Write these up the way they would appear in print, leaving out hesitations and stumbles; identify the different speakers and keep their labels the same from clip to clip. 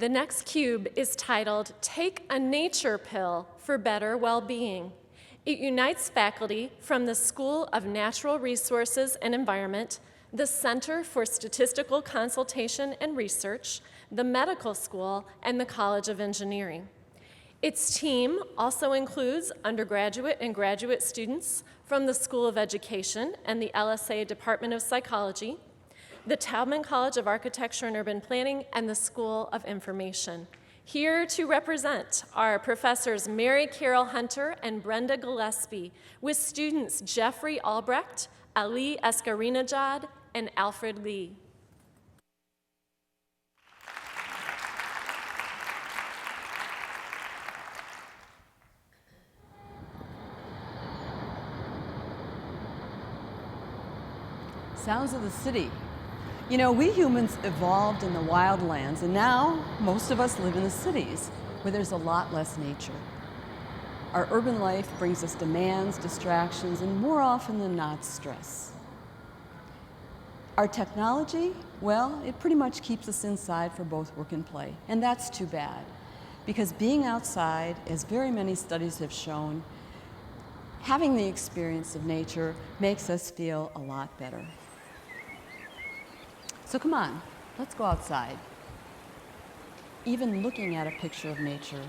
Speaker 1: The next cube is titled, Take a Nature Pill for Better Wellbeing. It unites faculty from the School of Natural Resources and Environment, the Center for Statistical Consultation and Research, the Medical School, and the College of Engineering. Its team also includes undergraduate and graduate students from the School of Education and the LSA Department of Psychology, the Taubman College of Architecture and Urban Planning, and the School of Information. Here to represent are Professors Mary Carol Hunter and Brenda Gillespie, with students Jeffrey Albrecht, Ali Escarinajad, and Alfred Lee.
Speaker 2: Sounds of the city. You know, we humans evolved in the wildlands, and now most of us live in the cities, where there's a lot less nature. Our urban life brings us demands, distractions, and more often than not, stress. Our technology, well, it pretty much keeps us inside for both work and play, and that's too bad, because being outside, as very many studies have shown, having the experience of nature makes us feel a lot better. So come on, let's go outside. Even looking at a picture of nature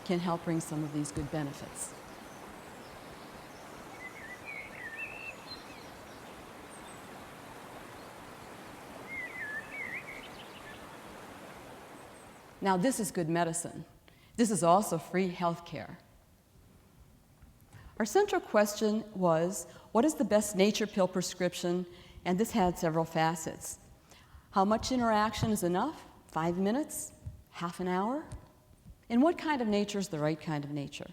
Speaker 2: can help bring some of these good benefits. Now this is good medicine. This is also free health care. Our central question was, what is the best nature pill prescription? And this had several facets. How much interaction is enough? 5 minutes? Half an hour? And what kind of nature is the right kind of nature?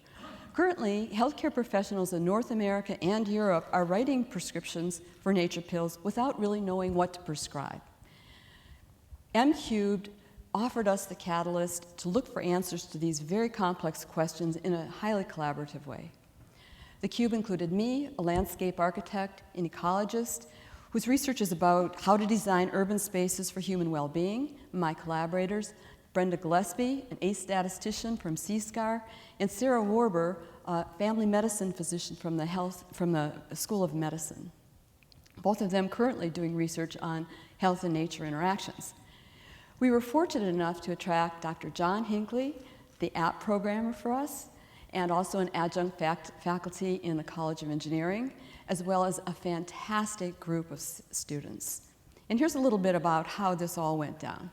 Speaker 2: Currently, healthcare professionals in North America and Europe are writing prescriptions for nature pills without really knowing what to prescribe. MCubed offered us the catalyst to look for answers to these very complex questions in a highly collaborative way. The cube included me, a landscape architect, an ecologist, whose research is about how to design urban spaces for human well-being, my collaborators, Brenda Gillespie, an ACE statistician from CSCAR, and Sarah Warber, a family medicine physician from the School of Medicine. Both of them currently doing research on health and nature interactions. We were fortunate enough to attract Dr. John Hinckley, the app programmer for us, and also an adjunct faculty in the College of Engineering, as well as a fantastic group of students. And here's a little bit about how this all went down.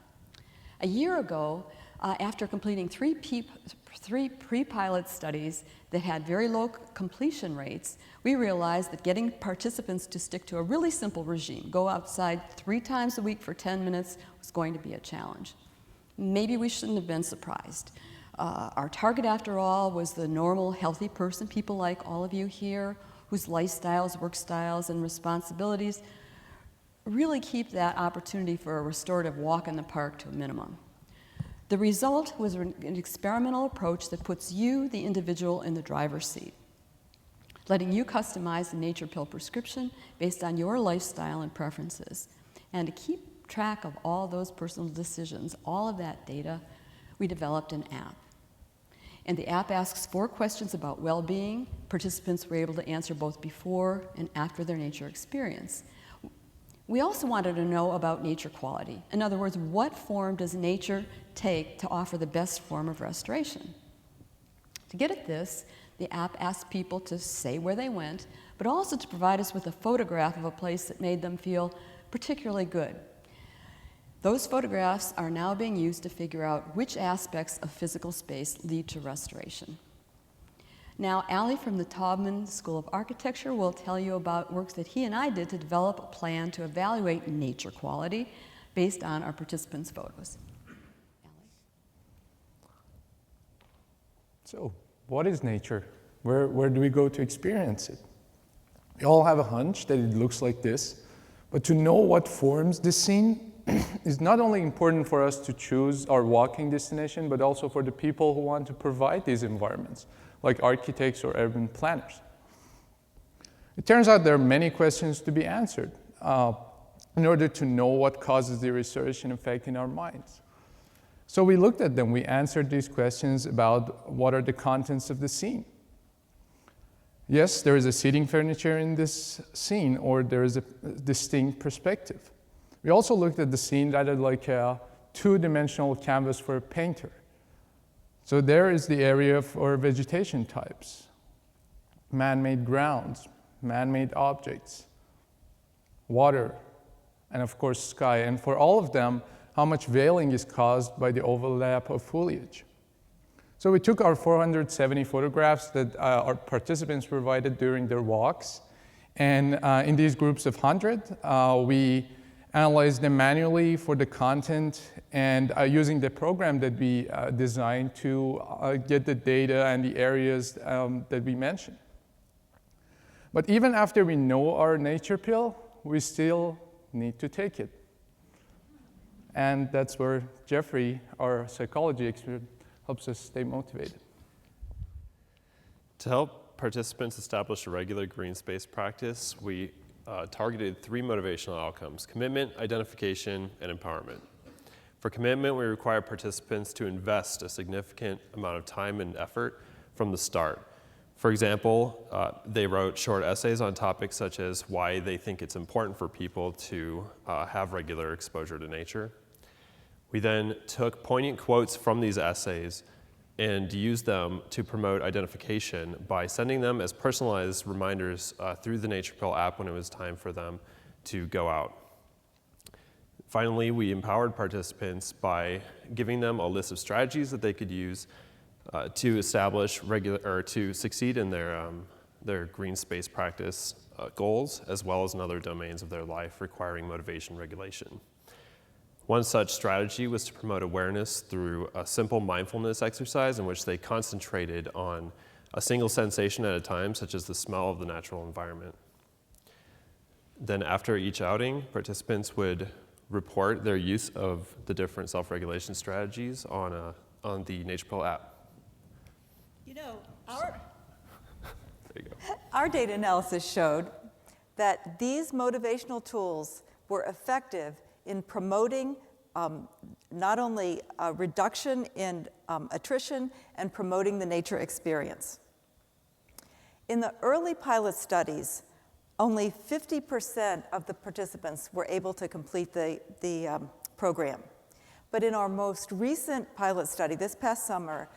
Speaker 2: A year ago, after completing three pre-pilot studies that had very low completion rates, we realized that getting participants to stick to a really simple regime, go outside 3 times a week for 10 minutes, was going to be a challenge. Maybe we shouldn't have been surprised. Our target, after all, was the normal, healthy person, people like all of you here, whose lifestyles, work styles, and responsibilities really keep that opportunity for a restorative walk in the park to a minimum. The result was an experimental approach that puts you, the individual, in the driver's seat, letting you customize the nature pill prescription based on your lifestyle and preferences. And to keep track of all those personal decisions, all of that data, we developed an app. And the app asks 4 questions about well-being. Participants were able to answer both before and after their nature experience. We also wanted to know about nature quality. In other words, what form does nature take to offer the best form of restoration? To get at this, the app asked people to say where they went, but also to provide us with a photograph of a place that made them feel particularly good. Those photographs are now being used to figure out which aspects of physical space lead to restoration. Now, Ali from the Taubman School of Architecture will tell you about works that he and I did to develop a plan to evaluate nature quality based on our participants' photos. Ali?
Speaker 3: So, what is nature? Where do we go to experience it? We all have a hunch that it looks like this, but to know what forms this scene is not only important for us to choose our walking destination, but also for the people who want to provide these environments, like architects or urban planners. It turns out there are many questions to be answered in order to know what causes the restoration effect in our minds. So we looked at them, we answered these questions about what are the contents of the scene. Yes, there is a seating furniture in this scene, or there is a distinct perspective. We also looked at the scene that is like a two-dimensional canvas for a painter. So there is the area for vegetation types, man-made grounds, man-made objects, water, and of course sky. And for all of them, how much veiling is caused by the overlap of foliage. So we took our 470 photographs that our participants provided during their walks, and in these groups of 100, we analyzed them manually for the content, and using the program that we designed to get the data and the areas that we mentioned. But even after we know our nature pill, we still need to take it. And that's where Jeffrey, our psychology expert, helps us stay motivated.
Speaker 4: To help participants establish a regular green space practice, we targeted 3 motivational outcomes: commitment, identification, and empowerment. For commitment, we require participants to invest a significant amount of time and effort from the start. For example, they wrote short essays on topics such as why they think it's important for people to have regular exposure to nature. We then took poignant quotes from these essays and used them to promote identification by sending them as personalized reminders through the Nature Pill app when it was time for them to go out. Finally, we empowered participants by giving them a list of strategies that they could use to establish to succeed in their green space practice goals, as well as in other domains of their life requiring motivation regulation. One such strategy was to promote awareness through a simple mindfulness exercise in which they concentrated on a single sensation at a time, such as the smell of the natural environment. Then after each outing, participants would report their use of the different self-regulation strategies on the Nature Pill app.
Speaker 5: You know,
Speaker 4: There you go.
Speaker 5: our data analysis showed that these motivational tools were effective in promoting not only a reduction in attrition and promoting the nature experience. In the early pilot studies, only 50% of the participants were able to complete the program. But in our most recent pilot study this past summer,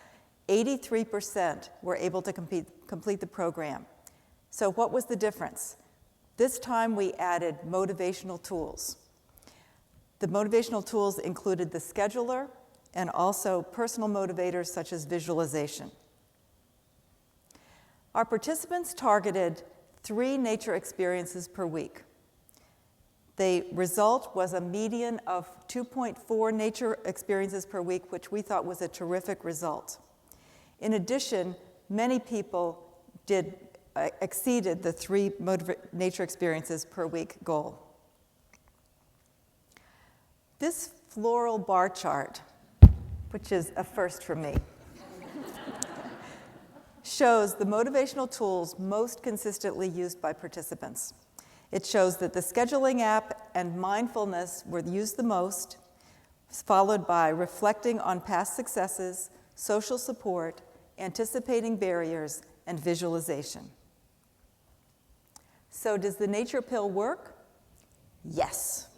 Speaker 5: 83% were able to complete the program. So what was the difference? This time we added motivational tools. The motivational tools included the scheduler and also personal motivators such as visualization. Our participants targeted 3 nature experiences per week. The result was a median of 2.4 nature experiences per week, which we thought was a terrific result. In addition, many people exceeded the 3 nature experiences per week goal. This floral bar chart, which is a first for me, shows the motivational tools most consistently used by participants. It shows that the scheduling app and mindfulness were used the most, followed by reflecting on past successes, social support, anticipating barriers, and visualization. So does the Nature Pill work? Yes.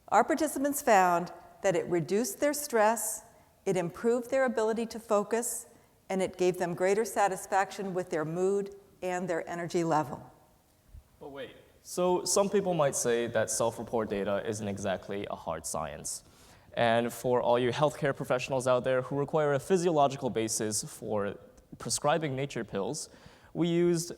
Speaker 5: Our participants found that it reduced their stress, it improved their ability to focus, and it gave them greater satisfaction with their mood and their energy level.
Speaker 6: But wait, so some people might say that self-report data isn't exactly a hard science. And for all you healthcare professionals out there who require a physiological basis for prescribing nature pills, we used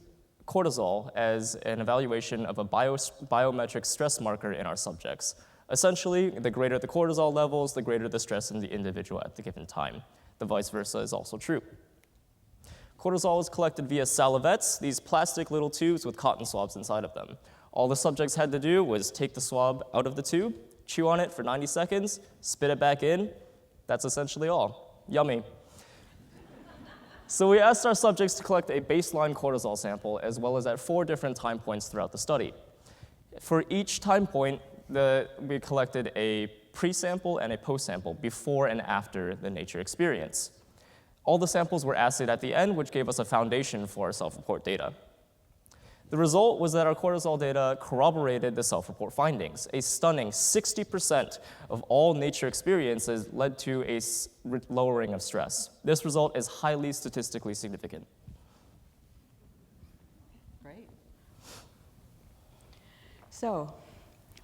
Speaker 6: cortisol as an evaluation of a biometric stress marker in our subjects. Essentially, the greater the cortisol levels, the greater the stress in the individual at the given time. The vice versa is also true. Cortisol is collected via salivettes, these plastic little tubes with cotton swabs inside of them. All the subjects had to do was take the swab out of the tube, chew on it for 90 seconds, spit it back in. That's essentially all. Yummy. So we asked our subjects to collect a baseline cortisol sample as well as at 4 different time points throughout the study. For each time point, we collected a pre-sample and a post-sample, before and after the nature experience. All the samples were assayed at the end, which gave us a foundation for our self-report data. The result was that our cortisol data corroborated the self-report findings. A stunning 60% of all nature experiences led to a lowering of stress. This result is highly statistically significant.
Speaker 2: Great. So,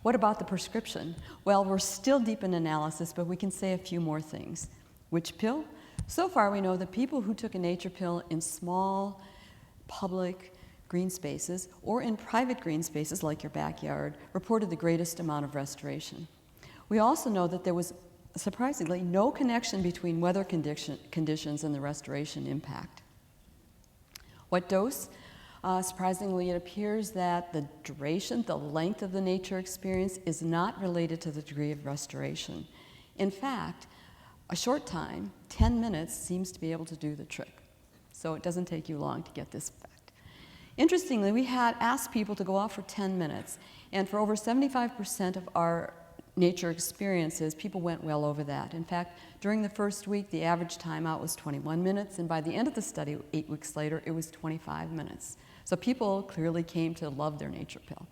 Speaker 2: what about the prescription? Well, we're still deep in analysis, but we can say a few more things. Which pill? So far, we know that people who took a nature pill in small, public, green spaces or in private green spaces like your backyard reported the greatest amount of restoration. We also know that there was surprisingly no connection between weather conditions and the restoration impact. What dose? Surprisingly, it appears that the duration, the length of the nature experience is not related to the degree of restoration. In fact, a short time, 10 minutes, seems to be able to do the trick. So it doesn't take you long to get this effect. Interestingly, we had asked people to go out for 10 minutes, and for over 75% of our nature experiences, people went well over that. In fact, during the first week, the average time out was 21 minutes, and by the end of the study, 8 weeks later, it was 25 minutes. So people clearly came to love their nature pill.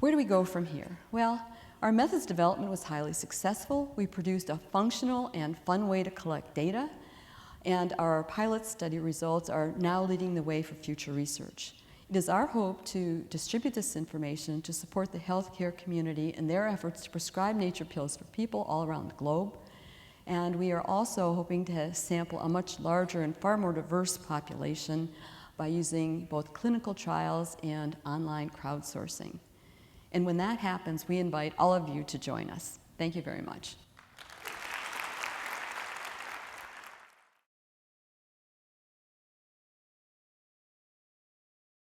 Speaker 2: Where do we go from here? Well, our methods development was highly successful. We produced a functional and fun way to collect data, and our pilot study results are now leading the way for future research. It is our hope to distribute this information to support the healthcare community in their efforts to prescribe nature pills for people all around the globe. And we are also hoping to sample a much larger and far more diverse population by using both clinical trials and online crowdsourcing. And when that happens, we invite all of you to join us. Thank you very much.